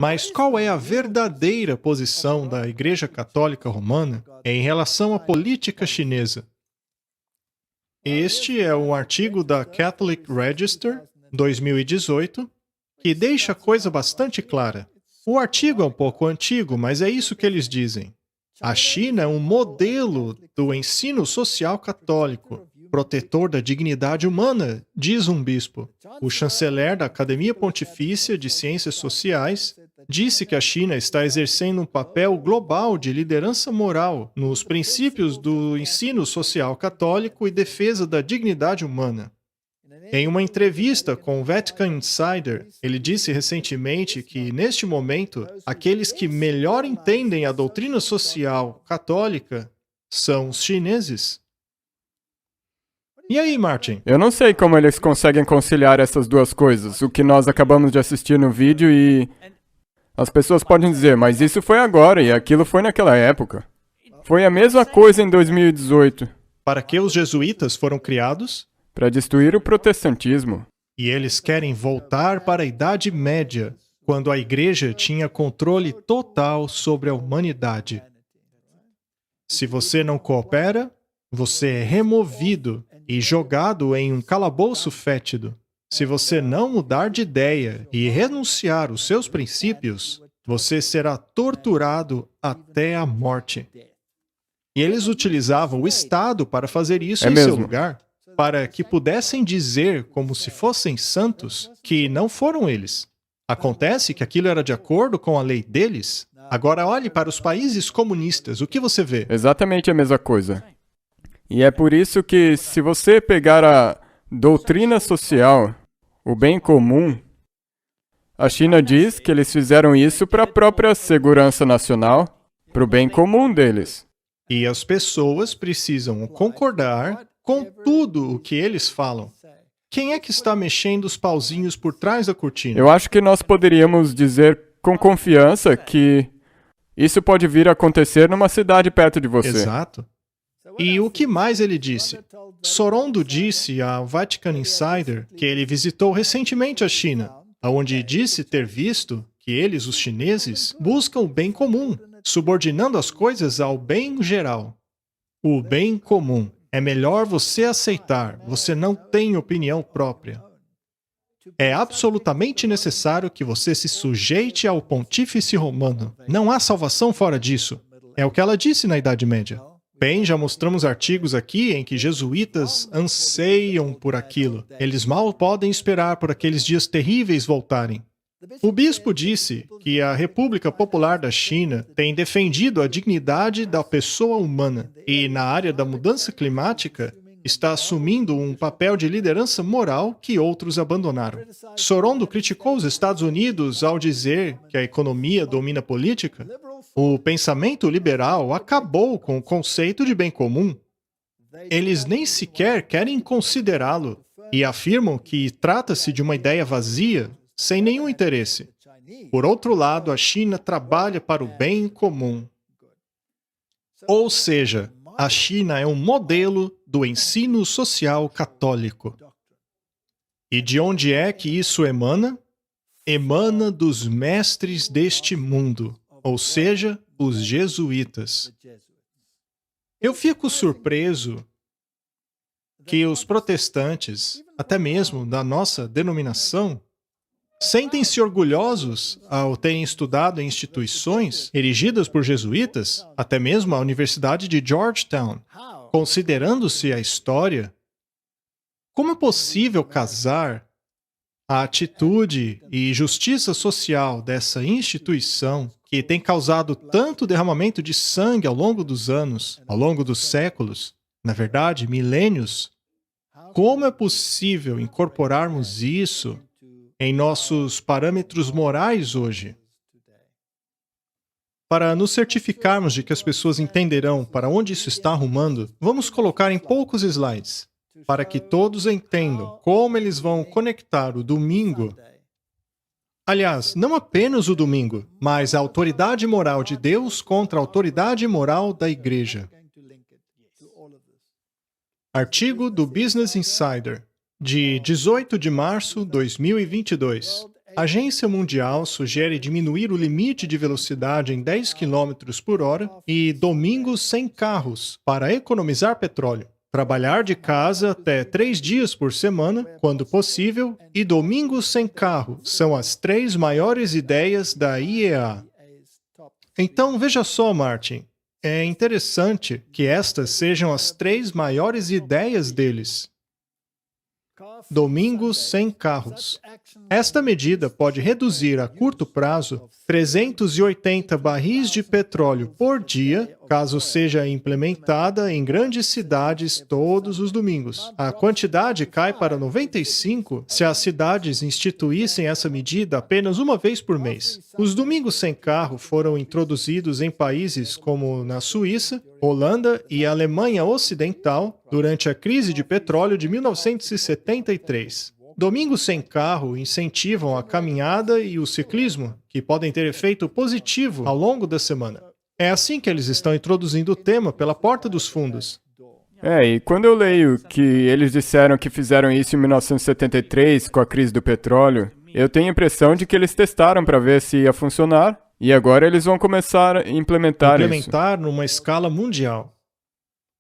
Mas qual é a verdadeira posição da Igreja Católica Romana em relação à política chinesa? Este é um artigo da Catholic Register, 2018, que deixa a coisa bastante clara. O artigo é um pouco antigo, mas é isso que eles dizem. A China é um modelo do ensino social católico, protetor da dignidade humana, diz um bispo. O chanceler da Academia Pontifícia de Ciências Sociais disse que a China está exercendo um papel global de liderança moral nos princípios do ensino social católico e defesa da dignidade humana. Em uma entrevista com o Vatican Insider, ele disse recentemente que, neste momento, aqueles que melhor entendem a doutrina social católica são os chineses. E aí, Martin? Eu não sei como eles conseguem conciliar essas duas coisas, o que nós acabamos de assistir no vídeo e... As pessoas podem dizer, mas isso foi agora e aquilo foi naquela época. Foi a mesma coisa em 2018. Para que os jesuítas foram criados? Para destruir o protestantismo. E eles querem voltar para a Idade Média, quando a Igreja tinha controle total sobre a humanidade. Se você não coopera, você é removido e jogado em um calabouço fétido. Se você não mudar de ideia e renunciar aos seus princípios, você será torturado até a morte. E eles utilizavam o Estado para fazer isso em seu lugar, para que pudessem dizer, como se fossem santos, que não foram eles. Acontece que aquilo era de acordo com a lei deles. Agora olhe para os países comunistas, o que você vê? Exatamente a mesma coisa. E é por isso que, se você pegar a doutrina social, o bem comum, a China diz que eles fizeram isso para a própria segurança nacional, para o bem comum deles. E as pessoas precisam concordar com tudo o que eles falam. Quem é que está mexendo os pauzinhos por trás da cortina? Eu acho que nós poderíamos dizer com confiança que isso pode vir a acontecer numa cidade perto de você. Exato. E o que mais ele disse? Sorondo disse ao Vatican Insider que ele visitou recentemente a China, onde disse ter visto que eles, os chineses, buscam o bem comum, subordinando as coisas ao bem geral. O bem comum. É melhor você aceitar, você não tem opinião própria. É absolutamente necessário que você se sujeite ao Pontífice Romano. Não há salvação fora disso. É o que ela disse na Idade Média. Bem, já mostramos artigos aqui em que jesuítas anseiam por aquilo. Eles mal podem esperar por aqueles dias terríveis voltarem. O bispo disse que a República Popular da China tem defendido a dignidade da pessoa humana e, na área da mudança climática, está assumindo um papel de liderança moral que outros abandonaram. Sorondo criticou os Estados Unidos ao dizer que a economia domina a política. O pensamento liberal acabou com o conceito de bem comum. Eles nem sequer querem considerá-lo e afirmam que trata-se de uma ideia vazia, sem nenhum interesse. Por outro lado, a China trabalha para o bem comum. Ou seja, a China é um modelo do ensino social católico. E de onde é que isso emana? Emana dos mestres deste mundo, ou seja, os jesuítas. Eu fico surpreso que os protestantes, até mesmo da nossa denominação, sentem-se orgulhosos ao terem estudado em instituições erigidas por jesuítas, até mesmo a Universidade de Georgetown, considerando-se a história. Como é possível casar a atitude e justiça social dessa instituição, que tem causado tanto derramamento de sangue ao longo dos anos, ao longo dos séculos, na verdade, milênios? Como é possível incorporarmos isso em nossos parâmetros morais hoje? Para nos certificarmos de que as pessoas entenderão para onde isso está arrumando, vamos colocar em poucos slides, para que todos entendam como eles vão conectar o domingo. Aliás, não apenas o domingo, mas a autoridade moral de Deus contra a autoridade moral da Igreja. Artigo do Business Insider, de 18 de março de 2022. A Agência Mundial sugere diminuir o limite de velocidade em 10 km por hora e domingos sem carros para economizar petróleo. Trabalhar de casa até 3 dias por semana, quando possível, e domingos sem carro são as 3 maiores ideias da IEA. Então, veja só, Martin. É interessante que estas sejam as 3 maiores ideias deles. Domingos sem carros. Esta medida pode reduzir a curto prazo 380 barris de petróleo por dia, caso seja implementada em grandes cidades todos os domingos. A quantidade cai para 95 se as cidades instituíssem essa medida apenas uma vez por mês. Os domingos sem carro foram introduzidos em países como na Suíça, Holanda e Alemanha Ocidental durante a crise de petróleo de 1973. Domingos sem carro incentivam a caminhada e o ciclismo, que podem ter efeito positivo ao longo da semana. É assim que eles estão introduzindo o tema pela porta dos fundos. E quando eu leio que eles disseram que fizeram isso em 1973 com a crise do petróleo, eu tenho a impressão de que eles testaram para ver se ia funcionar e agora eles vão começar a implementar isso. Numa escala mundial.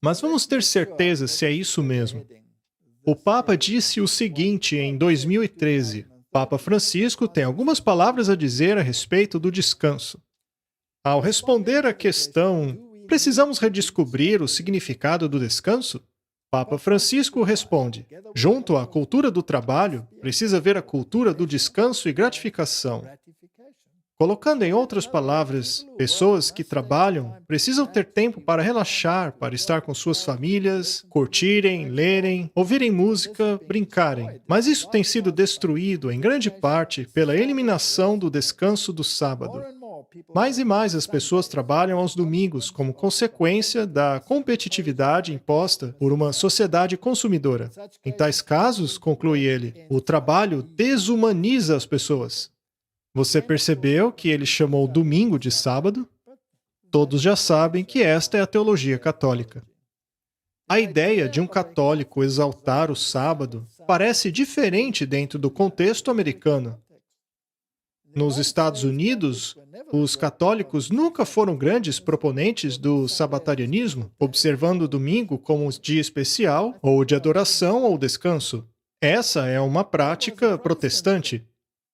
Mas vamos ter certeza se é isso mesmo. O Papa disse o seguinte em 2013. Papa Francisco tem algumas palavras a dizer a respeito do descanso. Ao responder à questão, precisamos redescobrir o significado do descanso? Papa Francisco responde, junto à cultura do trabalho, precisa haver a cultura do descanso e gratificação. Colocando em outras palavras, pessoas que trabalham precisam ter tempo para relaxar, para estar com suas famílias, curtirem, lerem, ouvirem música, brincarem. Mas isso tem sido destruído, em grande parte, pela eliminação do descanso do sábado. Mais e mais as pessoas trabalham aos domingos como consequência da competitividade imposta por uma sociedade consumidora. Em tais casos, conclui ele, o trabalho desumaniza as pessoas. Você percebeu que ele chamou domingo de sábado? Todos já sabem que esta é a teologia católica. A ideia de um católico exaltar o sábado parece diferente dentro do contexto americano. Nos Estados Unidos, os católicos nunca foram grandes proponentes do sabatarianismo, observando o domingo como um dia especial, ou de adoração ou descanso. Essa é uma prática protestante.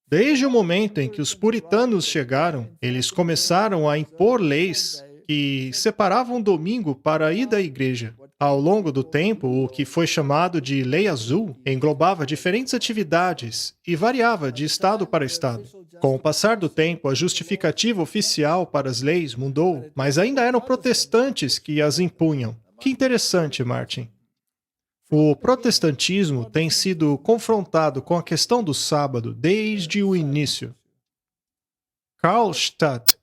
Desde o momento em que os puritanos chegaram, eles começaram a impor leis que separavam o domingo para a ida à igreja. Ao longo do tempo, o que foi chamado de Lei Azul englobava diferentes atividades e variava de estado para estado. Com o passar do tempo, a justificativa oficial para as leis mudou, mas ainda eram protestantes que as impunham. Que interessante, Martin. O protestantismo tem sido confrontado com a questão do sábado desde o início. Karlstadt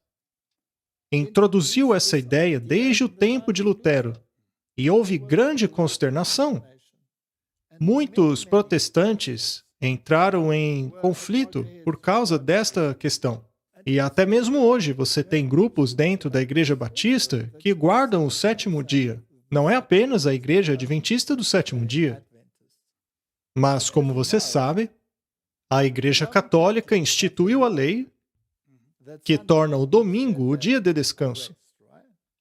introduziu essa ideia desde o tempo de Lutero e houve grande consternação. Muitos protestantes entraram em conflito por causa desta questão. E até mesmo hoje você tem grupos dentro da Igreja Batista que guardam o sétimo dia. Não é apenas a Igreja Adventista do sétimo dia. Mas, como você sabe, a Igreja Católica instituiu a lei que torna o domingo o dia de descanso.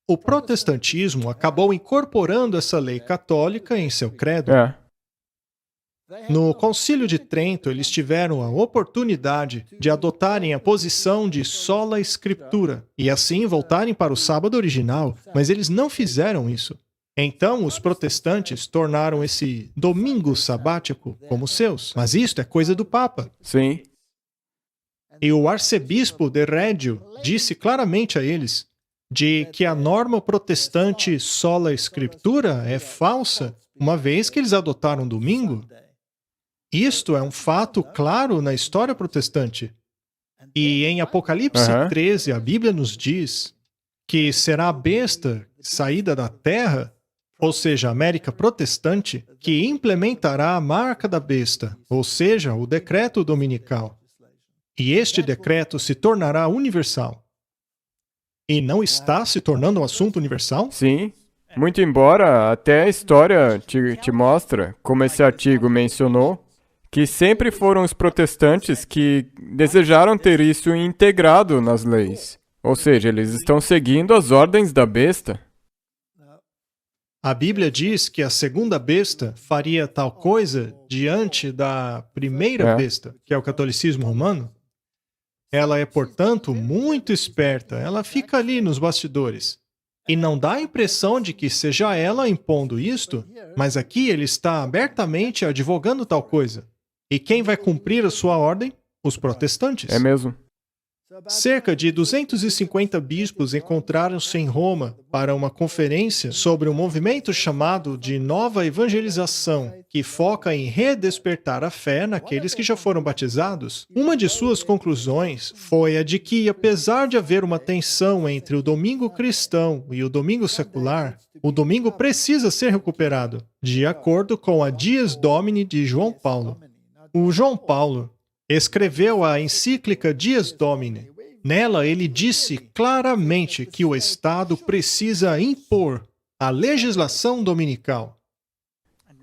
O protestantismo acabou incorporando essa lei católica em seu credo. No Concílio de Trento, eles tiveram a oportunidade de adotarem a posição de sola escritura e assim voltarem para o sábado original, mas eles não fizeram isso. Então, os protestantes tornaram esse domingo sabático como seus. Mas isto é coisa do Papa. Sim. E o arcebispo de Reggio disse claramente a eles de que a norma protestante sola escritura é falsa, uma vez que eles adotaram domingo. Isto é um fato claro na história protestante. E em Apocalipse 13, a Bíblia nos diz que será a besta saída da terra, ou seja, a América protestante, que implementará a marca da besta, ou seja, o decreto dominical. E este decreto se tornará universal. E não está se tornando um assunto universal? Sim. Muito embora até a história te mostra, como esse artigo mencionou, que sempre foram os protestantes que desejaram ter isso integrado nas leis. Ou seja, eles estão seguindo as ordens da besta. A Bíblia diz que a segunda besta faria tal coisa diante da primeira besta, que é o catolicismo romano. Ela é, portanto, muito esperta. Ela fica ali nos bastidores. E não dá a impressão de que seja ela impondo isto, mas aqui ele está abertamente advogando tal coisa. E quem vai cumprir a sua ordem? Os protestantes. É mesmo. Cerca de 250 bispos encontraram-se em Roma para uma conferência sobre um movimento chamado de Nova Evangelização, que foca em redespertar a fé naqueles que já foram batizados. Uma de suas conclusões foi a de que, apesar de haver uma tensão entre o domingo cristão e o domingo secular, o domingo precisa ser recuperado, de acordo com a Dies Domini de João Paulo. O João Paulo escreveu a encíclica Dies Domini. Nela, ele disse claramente que o Estado precisa impor a legislação dominical.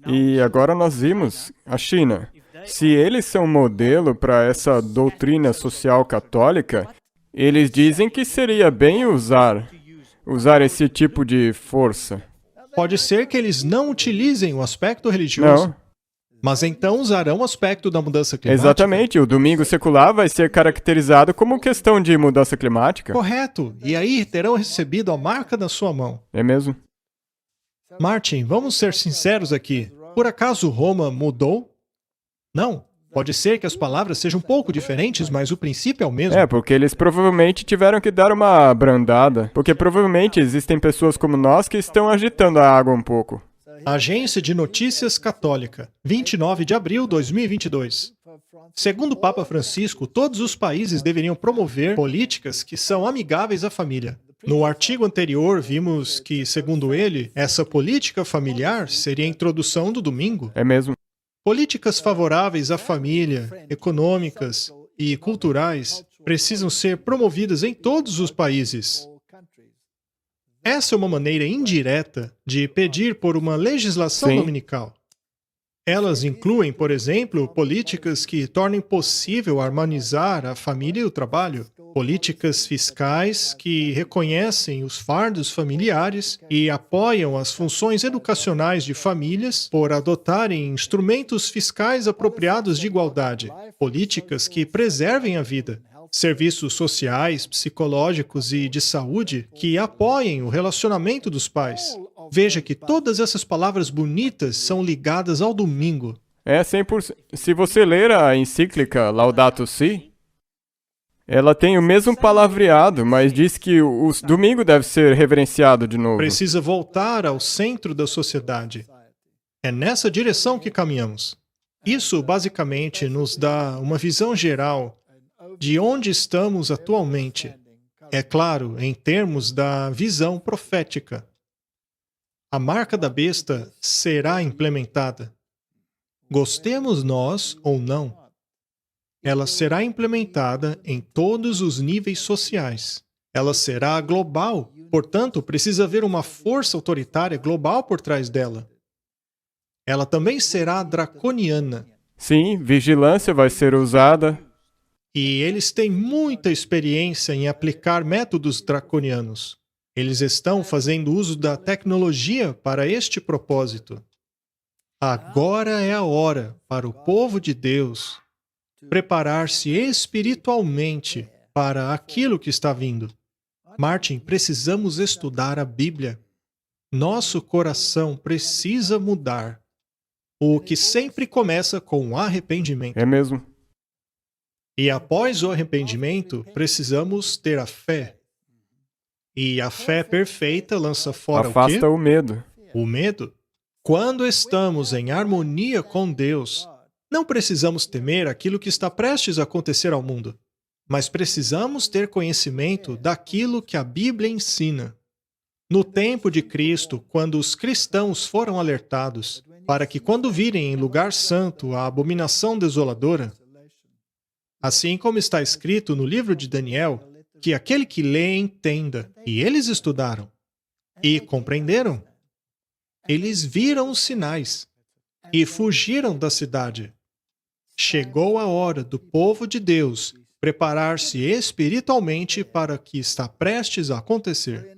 E agora nós vimos a China. Se eles são modelo para essa doutrina social católica, eles dizem que seria bem usar esse tipo de força. Pode ser que eles não utilizem o aspecto religioso. Não. Mas então usarão o aspecto da mudança climática. Exatamente, o domingo secular vai ser caracterizado como questão de mudança climática. Correto. E aí terão recebido a marca da sua mão. É mesmo? Martin, vamos ser sinceros aqui. Por acaso Roma mudou? Não. Pode ser que as palavras sejam um pouco diferentes, mas o princípio é o mesmo. É, porque eles provavelmente tiveram que dar uma abrandada. Porque provavelmente existem pessoas como nós que estão agitando a água um pouco. Agência de Notícias Católica, 29 de abril de 2022. Segundo o Papa Francisco, todos os países deveriam promover políticas que são amigáveis à família. No artigo anterior, vimos que, segundo ele, essa política familiar seria a introdução do domingo. É mesmo. Políticas favoráveis à família, econômicas e culturais precisam ser promovidas em todos os países. Essa é uma maneira indireta de pedir por uma legislação Sim. dominical. Elas incluem, por exemplo, políticas que tornem possível harmonizar a família e o trabalho, políticas fiscais que reconhecem os fardos familiares e apoiam as funções educacionais de famílias por adotarem instrumentos fiscais apropriados de igualdade, políticas que preservem a vida, serviços sociais, psicológicos e de saúde que apoiem o relacionamento dos pais. Veja que todas essas palavras bonitas são ligadas ao domingo. É 100%. Se você ler a encíclica Laudato Si, ela tem o mesmo palavreado, mas diz que o domingo deve ser reverenciado de novo. Precisa voltar ao centro da sociedade. É nessa direção que caminhamos. Isso, basicamente, nos dá uma visão geral de onde estamos atualmente. É claro, em termos da visão profética. A marca da besta será implementada. Gostemos nós ou não, ela será implementada em todos os níveis sociais. Ela será global, portanto, precisa haver uma força autoritária global por trás dela. Ela também será draconiana. Sim, vigilância vai ser usada. E eles têm muita experiência em aplicar métodos draconianos. Eles estão fazendo uso da tecnologia para este propósito. Agora é a hora para o povo de Deus preparar-se espiritualmente para aquilo que está vindo. Martin, precisamos estudar a Bíblia. Nosso coração precisa mudar. O que sempre começa com o arrependimento. É mesmo. E após o arrependimento, precisamos ter a fé. E a fé perfeita lança fora Afasta o quê? o medo. O medo. Quando estamos em harmonia com Deus, não precisamos temer aquilo que está prestes a acontecer ao mundo, mas precisamos ter conhecimento daquilo que a Bíblia ensina. No tempo de Cristo, quando os cristãos foram alertados para que, quando virem em lugar santo a abominação desoladora, assim como está escrito no livro de Daniel, que aquele que lê entenda, e eles estudaram e compreenderam. Eles viram os sinais e fugiram da cidade. Chegou a hora do povo de Deus preparar-se espiritualmente para o que está prestes a acontecer.